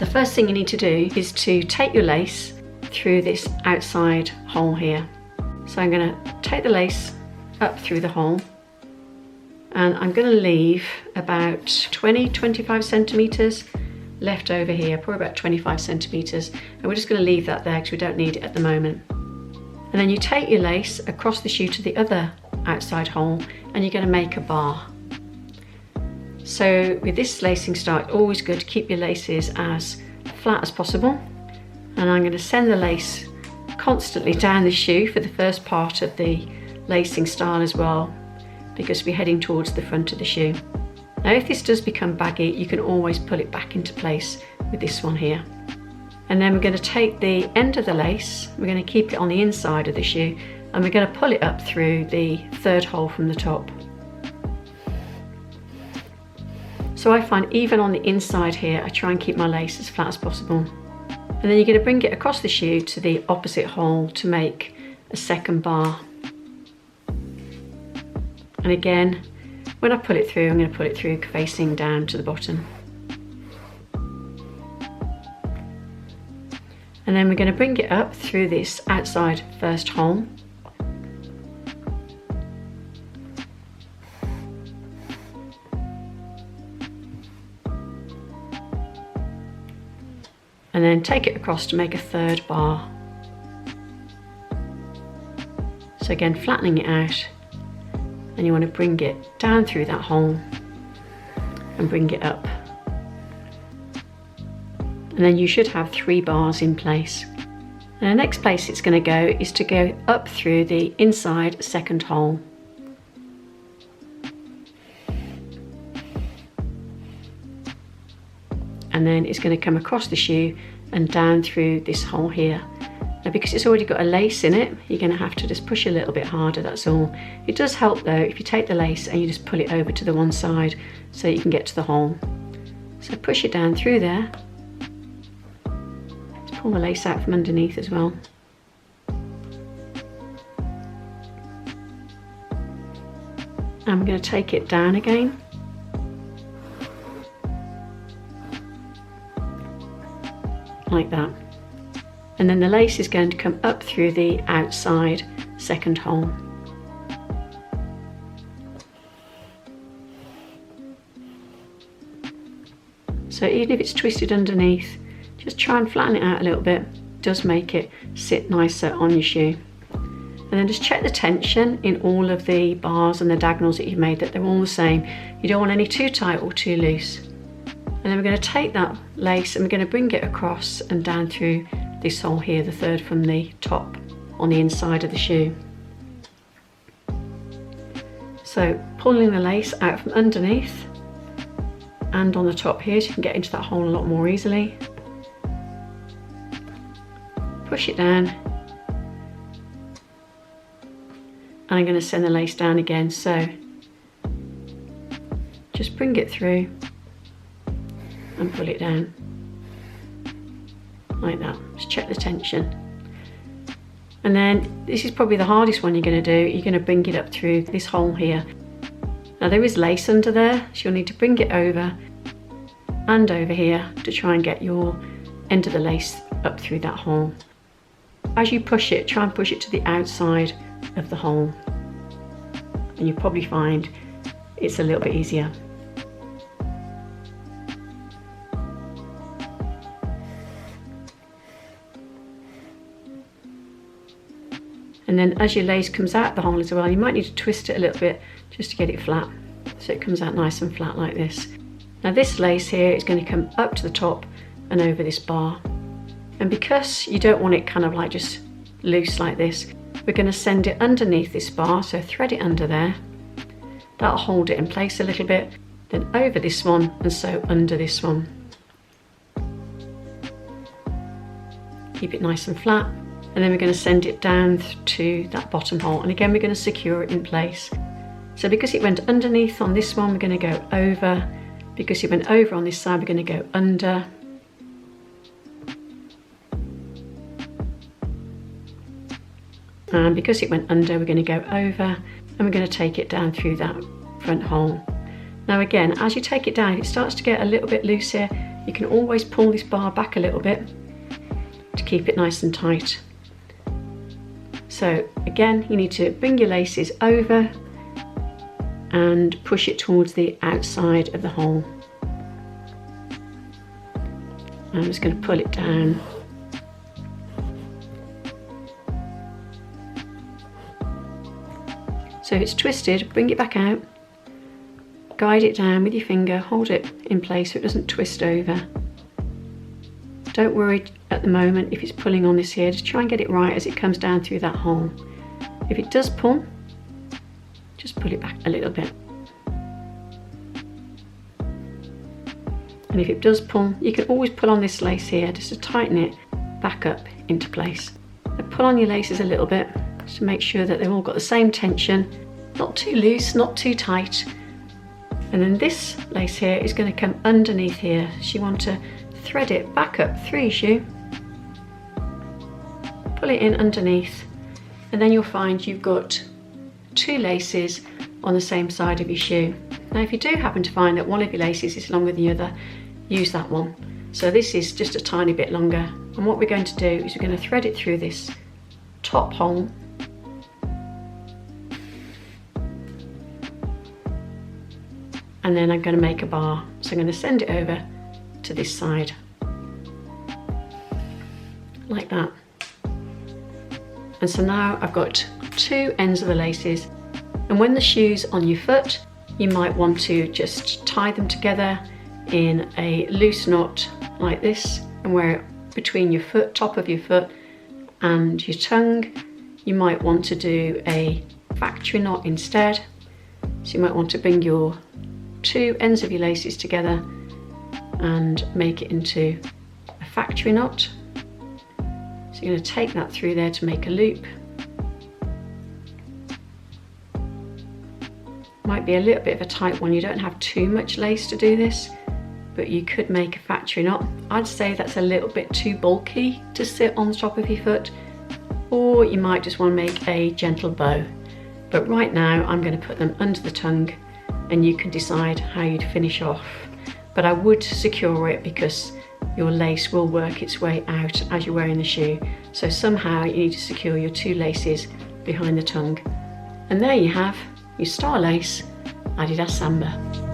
first thing you need to do is to take your lace through this outside hole here. So I'm going to take the lace up through the hole, and I'm going to leave about 20-25 centimetres left over here, probably about 25 centimetres, and we're just going to leave that there because we don't need it at the moment. And then you take your lace across the shoe to the other outside hole, and you're going to make a bar. So with this lacing style, it's always good to keep your laces as flat as possible, and I'm going to send the lace constantly down the shoe for the first part of the lacing style as well, because we're heading towards the front of the shoe. Now if this does become baggy, you can always pull it back into place with this one here. And then we're going to take the end of the lace, we're going to keep it on the inside of the shoe, and we're going to pull it up through the third hole from the top. So I find even on the inside here, I try and keep my lace as flat as possible. And then you're going to bring it across the shoe to the opposite hole to make a second bar. And again, when I pull it through, I'm going to pull it through facing down to the bottom. And then we're going to bring it up through this outside first hole. And then take it across to make a third bar. So again, flattening it out, and you want to bring it down through that hole and bring it up. And then you should have 3 bars in place. And the next place it's going to go is to go up through the inside second hole. And then it's going to come across the shoe and down through this hole here. Now because it's already got a lace in it, you're going to have to just push a little bit harder, that's all. It does help though if you take the lace and you just pull it over to the one side so you can get to the hole. So push it down through there. Let's pull the lace out from underneath as well. And we're going to take it down again. Like that. And then the lace is going to come up through the outside second hole. So even if it's twisted underneath, just try and flatten it out a little bit. It does make it sit nicer on your shoe. And then just check the tension in all of the bars and the diagonals that you've made, that they're all the same. You don't want any too tight or too loose. And then we're going to take that lace and we're going to bring it across and down through this hole here, the third from the top on the inside of the shoe. So pulling the lace out from underneath and on the top here, so you can get into that hole a lot more easily. Push it down. And I'm going to send the lace down again, so just bring it through and pull it down like that. Just check the tension. And then this is probably the hardest one you're going to do. You're going to bring it up through this hole here. Now there is lace under there, so you'll need to bring it over and over here to try and get your end of the lace up through that hole. As you push it, try and push it to the outside of the hole, and you'll probably find it's a little bit easier. And then as your lace comes out the hole as well, you might need to twist it a little bit just to get it flat, so it comes out nice and flat like this. Now this lace here is going to come up to the top and over this bar. And because you don't want it kind of like just loose like this, we're going to send it underneath this bar, so thread it under there. That'll hold it in place a little bit, then over this one and so under this one. Keep it nice and flat. And then we're going to send it down to that bottom hole, and again we're going to secure it in place. So because it went underneath on this one, we're going to go over. Because it went over on this side, we're going to go under. And because it went under, we're going to go over, and we're going to take it down through that front hole. Now again, as you take it down, if it starts to get a little bit loose here, You can always pull this bar back a little bit to keep it nice and tight. So again, you need to bring your laces over and push it towards the outside of the hole. I'm just going to pull it down. So if it's twisted, bring it back out, guide it down with your finger, hold it in place so it doesn't twist over. Don't worry at the moment if it's pulling on this here, just try and get it right as it comes down through that hole. If it does pull, just pull it back a little bit. And if it does pull, you can always pull on this lace here just to tighten it back up into place. So pull on your laces a little bit just to make sure that they've all got the same tension, not too loose, not too tight. And then this lace here is going to come underneath here. So you want to thread it back up through your shoe, pull it in underneath, and then you'll find you've got 2 laces on the same side of your shoe. Now if you do happen to find that one of your laces is longer than the other, use that one. So this is just a tiny bit longer, and what we're going to do is we're going to thread it through this top hole, and then I'm going to make a bar. So I'm going to send it over to this side like that. And so now I've got 2 ends of the laces, and when the shoe's on your foot, you might want to just tie them together in a loose knot like this, and wear it between your foot, top of your foot and your tongue. You might want to do a factory knot instead. So you might want to bring your 2 ends of your laces together and make it into a factory knot. So you're going to take that through there to make a loop. Might be a little bit of a tight one, you don't have too much lace to do this, but you could make a factory knot. I'd say that's a little bit too bulky to sit on the top of your foot, or you might just want to make a gentle bow. But right now I'm going to put them under the tongue, and you can decide how you'd finish off. But I would secure it because your lace will work its way out as you're wearing the shoe. So somehow you need to secure your 2 laces behind the tongue. And there you have your star lace Adidas Samba.